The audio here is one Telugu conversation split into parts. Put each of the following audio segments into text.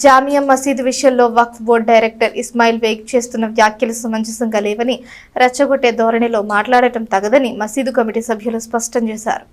జామియా మసీదు విషయంలో వక్ఫ్ బోర్డు డైరెక్టర్ ఇస్మాయిల్ బేగ్ చేస్తున్న వ్యాఖ్యలు సమంజసంగా లేవని, రెచ్చగొట్టే ధోరణిలో మాట్లాడటం తగదని మసీదు కమిటీ సభ్యులు స్పష్టం చేశారు.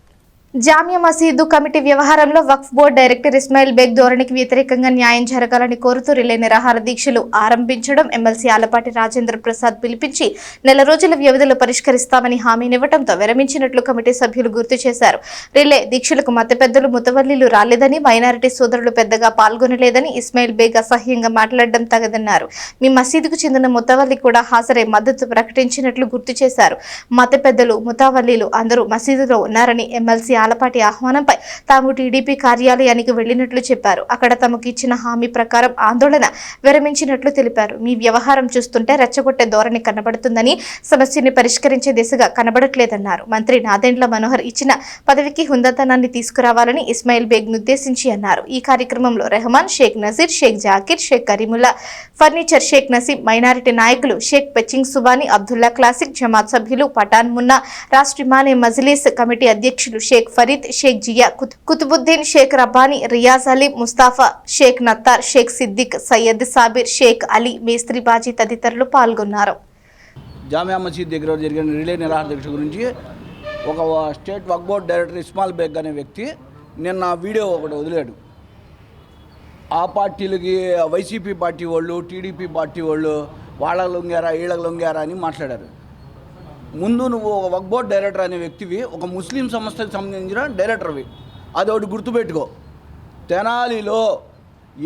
జామియా మసీదు కమిటీ వ్యవహారంలో వక్ఫ్ బోర్డు డైరెక్టర్ ఇస్మాయిల్ బేగ్ ధోరణికి వ్యతిరేకంగా న్యాయం జరగాలని కోరుతూ రిలే నిరాహార దీక్షలు ఆరంభించడం, ఎమ్మెల్సీ ఆలపాటి రాజేంద్ర ప్రసాద్ పిలిపించి నెల రోజుల వ్యవధిలో పరిష్కరిస్తామని హామీనివ్వడంతో విరమించినట్లు కమిటీ సభ్యులు గుర్తు చేశారు. రిలే దీక్షలకు మత పెద్దలు ముతవల్లీలు రాలేదని, మైనారిటీ సోదరులు పెద్దగా పాల్గొనలేదని ఇస్మాయిల్ బేగ్ అసహ్యంగా మాట్లాడడం తగదన్నారు. మీ మసీదుకు చెందిన ముతవల్లి కూడా హాజరై మద్దతు ప్రకటించినట్లు గుర్తు చేశారు. మత పెద్దలు ముతవల్లీలు అందరూ మసీదులో ఉన్నారని, ఎమ్మెల్సీ ఆలపాటి ఆహ్వానంపై తాము టీడీపీ కార్యాలయానికి వెళ్లినట్లు చెప్పారు. అక్కడ తమకు ఇచ్చిన హామీ ప్రకారం ఆందోళన విరమించినట్లు తెలిపారు. మీ వ్యవహారం చూస్తుంటే రెచ్చగొట్టే ధోరణి కనబడుతుందని, సమస్యని పరిష్కరించే దిశగా కనబడట్లేదన్నారు. మంత్రి నాదెండ్ల మనోహర్ ఇచ్చిన పదవికి హుందాతనాన్ని తీసుకురావాలని ఇస్మాయిల్ బేగ్ నుద్దేశించి అన్నారు. ఈ కార్యక్రమంలో రెహమాన్, షేక్ నజీర్, షేక్ జాకిర్, షేక్ కరీముల్లా, ఫర్నిచర్ షేక్ నసీం, మైనారిటీ నాయకులు షేక్ పెచింగ్ సుబానీ, అబ్దుల్లా క్లాసిక్ జమాత్ సభ్యులు పఠాన్ మున్నా, రాష్ట్రీమానే మజ్లిస్ కమిటీ అధ్యక్షులు షేక్ ఫరీద్, షేక్ జియా, కుతుబుద్దీన్, షేక్ రబ్బానీ, రియాజ్ అలీ, ముస్తాఫా, షేక్ నత్తార్, షేక్ సిద్దిక్, సయ్యద్ సాబిర్, షేక్ అలీ, మేస్త్రి బాజీ తదితరులు పాల్గొన్నారు. జామియా మసీద్ దగ్గర జరిగిన రిలే నిరాహార దీక్ష గురించి ఒక స్టేట్ వక్ఫ్ బోర్డ్ డైరెక్టర్ ఇస్మాయిల్ బేగ్ అనే వ్యక్తి నిన్న వీడియో ఒకటి వదిలాడు. ఆ పార్టీలకి వైసీపీ పార్టీ వాళ్ళు, టీడీపీ పార్టీ వాళ్ళు వాళ్ళకు లొంగారా, వీళ్ళకి లొంగారా అని మాట్లాడారు. ముందు నువ్వు ఒక వక్ఫ్ బోర్డ్ డైరెక్టర్ అనే వ్యక్తివి, ఒక ముస్లిం సంస్థకి సంబంధించిన డైరెక్టర్వి. అది ఒకటి గుర్తుపెట్టుకో. తెనాలిలో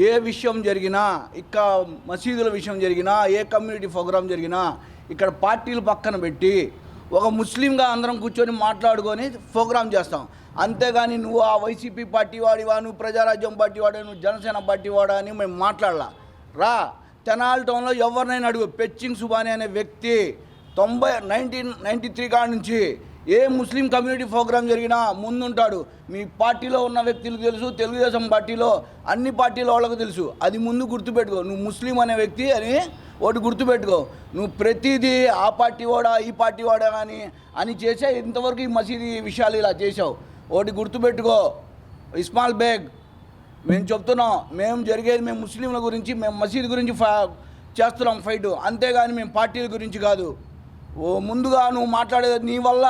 ఏ విషయం జరిగినా, ఇక్కడ మసీదుల విషయం జరిగినా, ఏ కమ్యూనిటీ ప్రోగ్రాం జరిగినా ఇక్కడ పార్టీలు పక్కన పెట్టి ఒక ముస్లింగా అందరం కూర్చొని మాట్లాడుకొని ప్రోగ్రాం చేస్తాం. అంతేగాని నువ్వు ఆ వైసీపీ పార్టీ వాడివా, నువ్వు ప్రజారాజ్యం పార్టీ వాడా, నువ్వు జనసేన పార్టీ వాడా అని మేము మాట్లాడలా. రా, తెనాలి టౌన్లో ఎవరినైనా అడుగు. పెచింగ్ సుబానీ అనే వ్యక్తి 1993 కాడ నుంచి ఏ ముస్లిం కమ్యూనిటీ ప్రోగ్రాం జరిగినా ముందుంటాడు. మీ పార్టీలో ఉన్న వ్యక్తులకు తెలుసు, తెలుగుదేశం పార్టీలో అన్ని పార్టీల వాళ్ళకు తెలుసు. అది ముందు గుర్తుపెట్టుకో. నువ్వు ముస్లిం అనే వ్యక్తి అని ఒకటి గుర్తుపెట్టుకో. నువ్వు ప్రతిదీ ఆ పార్టీ వాడా, ఈ పార్టీ వాడా అని చేసే ఇంతవరకు ఈ మసీదు విషయాలు ఇలా చేసావు. ఒకటి గుర్తుపెట్టుకో ఇస్మాయిల్ బేగ్. మేము చెప్తున్నాం, మేము ముస్లింల గురించి, మేము మసీదు గురించి చేస్తున్నాం ఫైట్, అంతేగాని మేము పార్టీల గురించి కాదు. ముందుగా నువ్వు మాట్లాడేది నీ వల్ల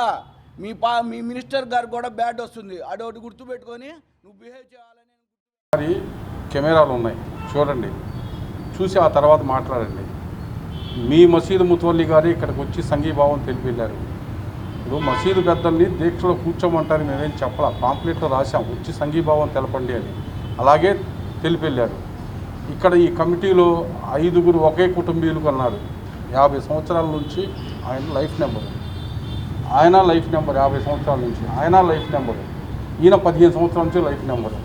మీ మినిస్టర్ గారు కూడా బ్యాడ్ వస్తుంది. అదొకటి గుర్తుపెట్టుకొని నువ్వు బిహేవ్ చేయాలని. కెమెరాలు ఉన్నాయి, చూడండి, చూసి ఆ తర్వాత మాట్లాడండి. మీ మసీదు ముతవల్లి గారు ఇక్కడికి వచ్చి సంఘీభావం తెలిపి వెళ్ళారు. ఇప్పుడు మసీదు పెద్దల్ని దీక్షలో కూర్చోమంటారు, మేమేం చెప్పాల, పాంప్లెట్లో రాశాం వచ్చి సంఘీభావం తెలపండి అని. అలాగే తెలిపి వెళ్ళారు. ఇక్కడ ఈ కమిటీలో 5గురు ఒకే కుటుంబీయులు అన్నారు. 50 సంవత్సరాల నుంచి ఆయన లైఫ్ నెంబరు, 50 సంవత్సరాల నుంచి ఆయన లైఫ్ నెంబరు, ఈయన 15 సంవత్సరాల నుంచి లైఫ్ నెంబరు.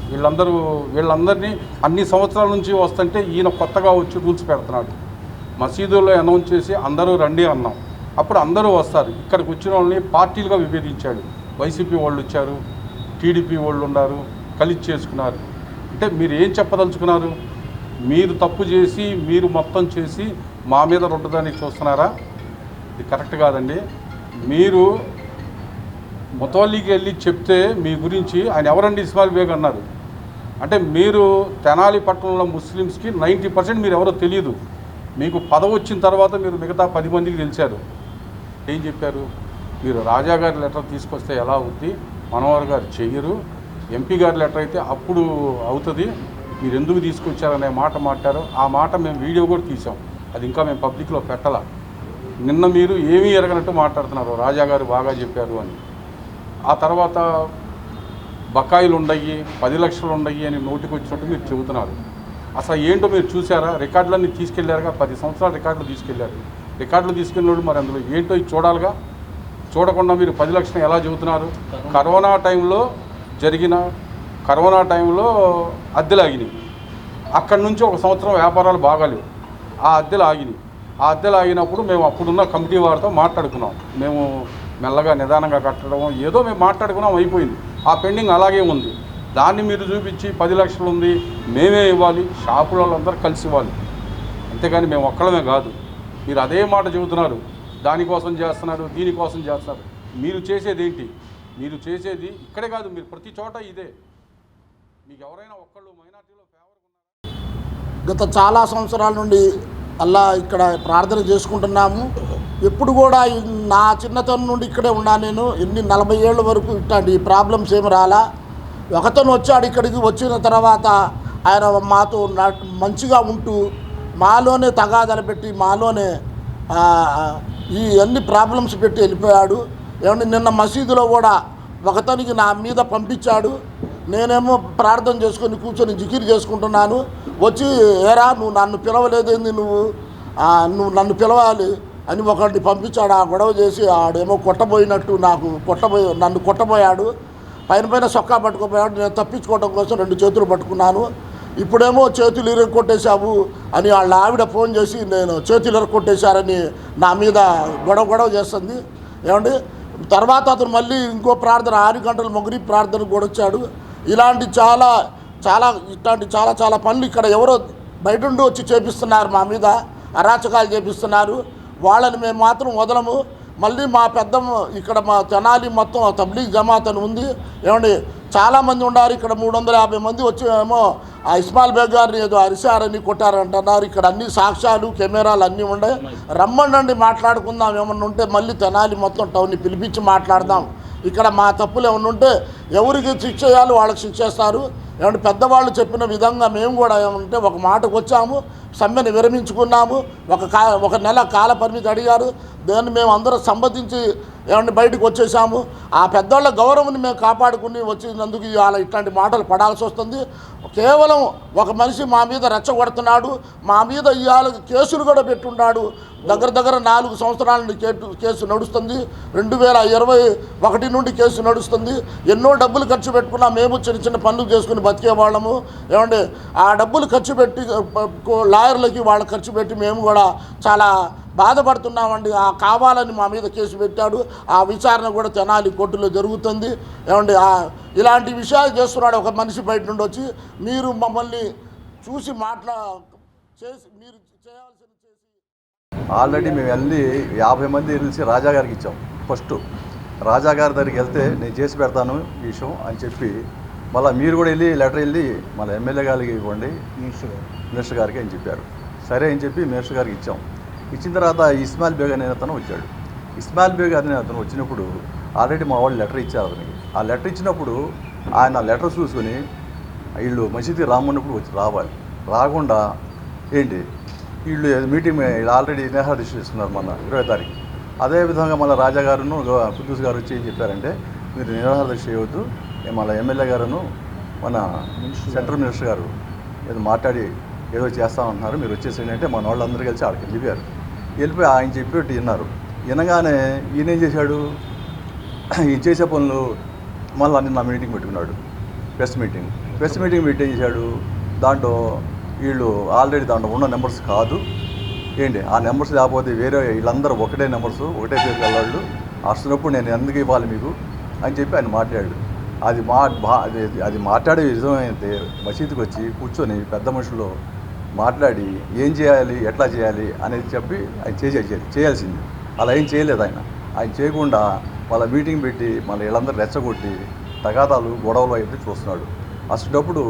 వీళ్ళందరినీ అన్ని సంవత్సరాల నుంచి వస్తుంటే ఈయన కొత్తగా వచ్చి రూల్స్ పెడుతున్నాడు. మసీదులో అనౌన్స్ చేసి అందరూ రండి అన్నాం. అప్పుడు అందరూ వస్తారు. ఇక్కడికి వచ్చిన వాళ్ళని పార్టీలుగా విభేదించాడు. వైసీపీ వాళ్ళు వచ్చారు, టీడీపీ వాళ్ళు ఉన్నారు, కలిసి చేసుకున్నారు. అంటే మీరు ఏం చెప్పదలుచుకున్నారు? మీరు తప్పు చేసి, మీరు మొత్తం చేసి మా మీద రుద్దడానికి చూస్తున్నారా? ఇది కరెక్ట్ కాదండి. మీరు ముతవల్లికి వెళ్ళి చెప్తే మీ గురించి ఆయన ఎవరండి ఇస్మాయిల్ బేగ్ అన్నారు. అంటే మీరు తెనాలి పట్టణంలో ముస్లిమ్స్కి 90% మీరు ఎవరో తెలియదు. మీకు పదవి వచ్చిన తర్వాత మీరు మిగతా 10 మందికి తెలిసారు. ఏం చెప్పారు? మీరు రాజా గారి లెటర్ తీసుకొస్తే ఎలా అవుద్ది, మనోహర్ గారు చెయ్యరు, ఎంపీ గారి లెటర్ అయితే అప్పుడు అవుతుంది, మీరు ఎందుకు తీసుకొచ్చారనే మాట మాట్లారు. ఆ మాట మేము వీడియో కూడా తీసాం, అది ఇంకా మేము పబ్లిక్లో పెట్టాల. నిన్న మీరు ఏమీ ఎరగనట్టు మాట్లాడుతున్నారు, రాజా గారు బాగా చెప్పారు అని. ఆ తర్వాత బకాయిలు ఉండయి, 10 లక్షలు ఉండయి అని నోటికి వచ్చినట్టు మీరు చెబుతున్నారు. అసలు ఏంటో మీరు చూసారా? రికార్డులన్నీ తీసుకెళ్లారుగా, 10 సంవత్సరాల రికార్డులు తీసుకెళ్లారు. రికార్డులు తీసుకెళ్ళినప్పుడు మరి అందులో ఏంటో ఇది చూడాలిగా. చూడకుండా మీరు 10 లక్షలు ఎలా చెబుతున్నారు? కరోనా టైంలో అద్దెలు ఆగినాయి. అక్కడి నుంచి 1 సంవత్సరం వ్యాపారాలు బాగాలేవు, ఆ అద్దెలు ఆగినాయి. ఆ అద్దెలు ఆగినప్పుడు మేము అప్పుడున్న కమిటీ వారితో మాట్లాడుకున్నాం. మేము మెల్లగా నిదానంగా కట్టడం ఏదో మేము మాట్లాడుకున్నాం, అయిపోయింది. ఆ పెండింగ్ అలాగే ఉంది. దాన్ని మీరు చూపించి 10 లక్షలు ఉంది, మేమే ఇవ్వాలి, షాపుల వాళ్ళందరూ కలిసి ఇవ్వాలి, అంతేగాని మేము ఒక్కడమే కాదు. మీరు అదే మాట చెబుతున్నారు, దానికోసం చేస్తున్నారు, దీనికోసం చేస్తున్నారు. మీరు చేసేది ఏంటి? మీరు చేసేది ఇక్కడే కాదు, మీరు ప్రతి చోట ఇదే. మీకు ఎవరైనా ఒక్కళ్ళు మైనార్టీలో ఫేవర్గా ఉన్నారు? గత చాలా సంవత్సరాల నుండి అల్లా ఇక్కడ ప్రార్థన చేసుకుంటున్నాము. ఎప్పుడు కూడా నా చిన్నతనం నుండి ఇక్కడే ఉన్నా నేను. 40 ఏళ్ళ వరకు ఇట్లాంటి ప్రాబ్లమ్స్ ఏమి రాలా. ఒకతను వచ్చాడు ఇక్కడికి. వచ్చిన తర్వాత ఆయన మాతో మంచిగా ఉంటూ మాలోనే తగాదాలు పెట్టి మాలోనే ఈ అన్ని ప్రాబ్లమ్స్ పెట్టి వెళ్ళిపోయాడు. ఏమంటే నిన్న మసీదులో కూడా ఒకతనికి నా మీద పంపించాడు. నేనేమో ప్రార్థన చేసుకొని కూర్చొని జికిర్ చేసుకుంటున్నాను. వచ్చి ఏరా నువ్వు నన్ను పిలవలేదేంది, నువ్వు నన్ను పిలవాలి అని ఒకరిని పంపించాడు. ఆ గొడవ చేసి ఆడేమో కొట్టబోయినట్టు నన్ను కొట్టబోయాడు. పైన సొక్కా పట్టుకుపోయాడు. నేను తప్పించుకోవడం కోసం 2 చేతులు పట్టుకున్నాను. ఇప్పుడేమో చేతులు ఇరగొట్టేశావు అని వాళ్ళ ఆవిడ ఫోన్ చేసి నేను చేతులు ఇరగొట్టేశారని నా మీద గొడవ చేస్తుంది. ఏమండి తర్వాత అతను మళ్ళీ ఇంకో ప్రార్థన 6 గంటల మగ్రిబ్ ప్రార్థన కూడా వచ్చాడు. ఇలాంటి చాలా పనులు ఇక్కడ ఎవరో బయట నుండి వచ్చి చేపిస్తున్నారు. మా మీద అరాచకాలు చేపిస్తున్నారు. వాళ్ళని మేము మాత్రం వదలము. మళ్ళీ మా పెద్దమ్మ ఇక్కడ మా తెనాలి మొత్తం తబ్లీగ్ జమాత్ అని ఉంది. ఏమండి చాలామంది ఉన్నారు ఇక్కడ. 350 మంది వచ్చి ఏమో ఆ ఇస్మాయిల్ బేగ్ గారిని ఏదో అరిశారని కొట్టారంటున్నారు. ఇక్కడ అన్ని సాక్ష్యాలు కెమెరాలు అన్నీ ఉన్నాయి. రమ్మనండి మాట్లాడుకుందాం. ఏమన్నా ఉంటే మళ్ళీ తెనాలి మొత్తం టౌన్ని పిలిపించి మాట్లాడదాం. ఇక్కడ మా తప్పులు ఏమన్నా ఉంటే ఎవరికి శిక్ష చేయాలో వాళ్ళకి శిక్షేస్తారు. ఏమంటే పెద్దవాళ్ళు చెప్పిన విధంగా మేము కూడా ఏమంటే ఒక మాటకు వచ్చాము. సమ్మెను విరమించుకున్నాము. ఒక నెల కాల పరిమితి అడిగారు. దాన్ని మేము అందరం సంబంధించి ఏమంటే బయటకు వచ్చేసాము. ఆ పెద్దవాళ్ళ గౌరవాన్ని మేము కాపాడుకుని వచ్చినందుకు ఇవాళ ఇట్లాంటి మాటలు పడాల్సి వస్తుంది. కేవలం ఒక మనిషి మా మీద రెచ్చగొడుతున్నాడు. మా మీద ఇవాళ కేసులు కూడా పెట్టున్నాడు. దగ్గర 4 సంవత్సరాల నుండి కేసు నడుస్తుంది. 2021 నుండి కేసు నడుస్తుంది. ఎన్నో డబ్బులు ఖర్చు పెట్టుకున్నా మేము చిన్న పనులు చేసుకుని బతికేవాళ్ళము. ఏమంటే ఆ డబ్బులు ఖర్చు పెట్టి లాయర్లకి వాళ్ళు ఖర్చు పెట్టి మేము కూడా చాలా బాధపడుతున్నామండి. కావాలని మా మీద కేసు పెట్టాడు. ఆ విచారణ కూడా తెనాలి కోర్టులో జరుగుతుంది. ఏమండి ఇలాంటి విషయాలు చేస్తున్నాడు ఒక మనిషి బయట నుండి వచ్చి. మీరు మమ్మల్ని చూసి చేసి మీరు చేయాల్సిన ఆల్రెడీ మేము వెళ్ళి 50 మంది తెలిసి రాజా గారికి ఇచ్చాం. ఫస్ట్ రాజా గారి దగ్గరికి వెళ్తే నేను చేసి పెడతాను ఈ విషయం అని చెప్పి మళ్ళీ మీరు కూడా లెటర్ వెళ్ళి మళ్ళీ ఎమ్మెల్యే గారికి ఇవ్వండి మినిస్టర్ గారికి అని చెప్పారు. సరే అని చెప్పి మినిస్టర్ గారికి ఇచ్చాం. ఇచ్చిన తర్వాత ఇస్మాయిల్ బేగ్ అనే అతను వచ్చాడు. ఇస్మాయిల్ బేగ్ అనే అతను వచ్చినప్పుడు ఆల్రెడీ మా వాళ్ళు లెటర్ ఇచ్చారు అతనికి. ఆ లెటర్ ఇచ్చినప్పుడు ఆయన లెటర్ చూసుకొని వీళ్ళు మసీదుకి రామన్నప్పుడు వచ్చి రావాలి. రాకుండా ఏంటి వీళ్ళు మీటింగ్ ఆల్రెడీ నిరాహారదీక్ష చేస్తున్నారు మొన్న 20వ తారీఖు. అదేవిధంగా మళ్ళీ రాజా గారును కుద్దూస్ గారు వచ్చి ఏం చెప్పారంటే మీరు నిరాహారదీక్ష చేయవద్దు, మళ్ళీ ఎమ్మెల్యే గారును మన సెంట్రల్ మినిస్టర్ గారు ఏదో మాట్లాడి ఏదో చేస్తామంటున్నారు, మీరు వచ్చేసేయండి అంటే మన వాళ్ళందరూ కలిసి ఆడికి వెళ్ళిపోయి ఆయన చెప్పేట్టు విన్నారు. వినగానే ఈయన ఏం చేశాడు, ఈయన చేసే పనులు మళ్ళీ అన్ని నా మీటింగ్ పెట్టుకున్నాడు. ప్రెస్ మీటింగ్ పెట్టి ఏం చేశాడు, దాంట్లో వీళ్ళు ఆల్రెడీ దాంట్లో ఉన్న నెంబర్స్ కాదు ఏంటి, ఆ నెంబర్స్ లేకపోతే వేరే వీళ్ళందరూ ఒకటే నెంబర్స్ ఒకటే పేరు వెళ్ళాళ్ళు అసలుప్పుడు నేను ఎందుకు ఇవ్వాలి మీకు అని చెప్పి ఆయన మాట్లాడాడు. అది మాట్లాడే విధమైతే మసీదుకి వచ్చి కూర్చొని పెద్ద మనుషులు మాట్లాడి ఏం చేయాలి ఎట్లా చేయాలి అనేది చెప్పి ఆయన చేయాల్సింది. అలా ఏం చేయలేదు ఆయన చేయకుండా వాళ్ళ మీటింగ్ పెట్టి మళ్ళీ వీళ్ళందరూ రెచ్చగొట్టి తగాదాలు గొడవలు అయితే చూస్తున్నాడు. అసలుప్పుడు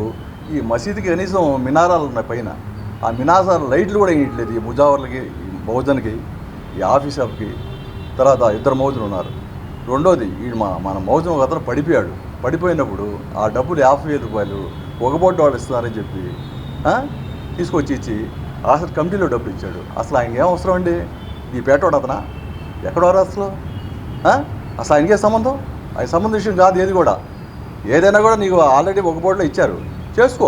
ఈ మసీదుకి కనీసం మినారాలు ఉన్నాయి పైన, ఆ మినారాల లైట్లు కూడా వేయట్లేదు. ఈ ముజావర్లకి మౌజన్కి ఈ ఆఫీసర్కి తర్వాత 2 మౌజులు ఉన్నారు. రెండోది ఈ మన మౌజన్ ఒక అతను పడిపోయినప్పుడు ఆ డబ్బులు 50,000 రూపాయలు ఒకబోటు వాళ్ళు ఇస్తున్నారని చెప్పి తీసుకొచ్చి ఇచ్చి అసలు కమిటీలో డబ్బులు ఇచ్చాడు. అసలు ఆయనకి ఏం అవసరం అండి, ఈ పేటోడు అతనా ఎక్కడో అసలు ఆయనకే సంబంధం, ఆయన సంబంధం విషయం కాదు ఏది కూడా. ఏదైనా కూడా నీకు ఆల్రెడీ ఒక బోర్డులో ఇచ్చారు, చేసుకో.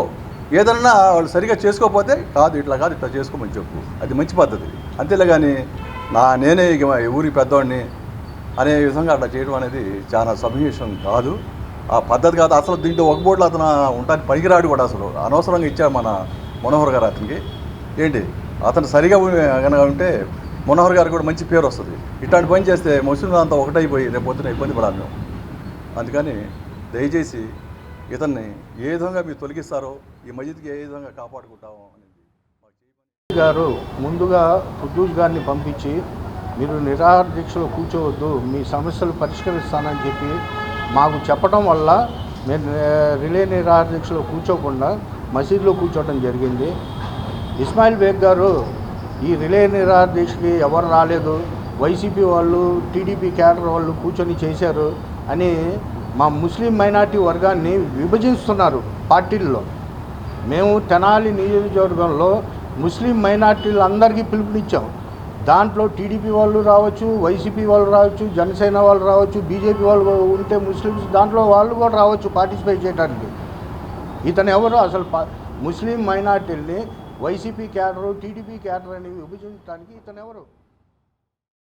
ఏదైనా వాళ్ళు సరిగ్గా చేసుకోకపోతే కాదు ఇట్లా చేసుకోమని చెప్పు, అది మంచి పద్ధతి. అంతేలే కానీ నేనే ఊరి పెద్దవాడిని అనే విధంగా అట్లా చేయడం అనేది చాలా సభ్యం కాదు, ఆ పద్ధతి కాదు. అసలు దీంట్లో ఒక బోర్డులో అతను ఉంటానికి పనికిరాడు కూడా. అసలు అనవసరంగా ఇచ్చాడు మన మనోహర్ గారు అతనికి. ఏంటి అతను సరిగా కనుక ఉంటే మనోహర్ గారికి కూడా మంచి పేరు వస్తుంది. ఇట్లాంటి పని చేస్తే ముస్లింలు అంతా ఒకటైపోయి రేపు పొద్దున ఇబ్బంది పడాలి మేము. అందుకని దయచేసి ఇతన్ని ఏ విధంగా మీరు తొలగిస్తారో ఈ మస్జిద్కి ఏ విధంగా కాపాడుకుంటామో అనేది గారు ముందుగా కుద్దూస్ గారిని పంపించి మీరు నిరాహార దీక్షలో కూర్చోవద్దు, మీ సమస్యలు పరిష్కరిస్తానని చెప్పి మాకు చెప్పడం వల్ల మేము రిలే నిరాహార దీక్షలో కూర్చోకుండా మసీదులో కూర్చోవడం జరిగింది. ఇస్మాయిల్ బేగ్ గారు ఈ రిలే నిరాదేశకి ఎవరు రాలేదు, వైసీపీ వాళ్ళు టీడీపీ క్యాడర్ వాళ్ళు కూర్చొని చేశారు అని మా ముస్లిం మైనార్టీ వర్గాన్ని విభజిస్తున్నారు పార్టీల్లో. మేము తెనాలి నియోజకవర్గంలో ముస్లిం మైనార్టీలందరికీ పిలుపునిచ్చాం. దాంట్లో టీడీపీ వాళ్ళు రావచ్చు, వైసీపీ వాళ్ళు రావచ్చు, జనసేన వాళ్ళు రావచ్చు, బీజేపీ వాళ్ళు ఉంటే ముస్లిమ్స్ దాంట్లో వాళ్ళు కూడా రావచ్చు పార్టిసిపేట్ చేయడానికి. ఇతను ఎవరు అసలు ముస్లిం మైనార్టీల్ని వైసీపీ క్యాడరు టీడీపీ క్యాడర్ అని విభజించడానికి ఇతను ఎవరు?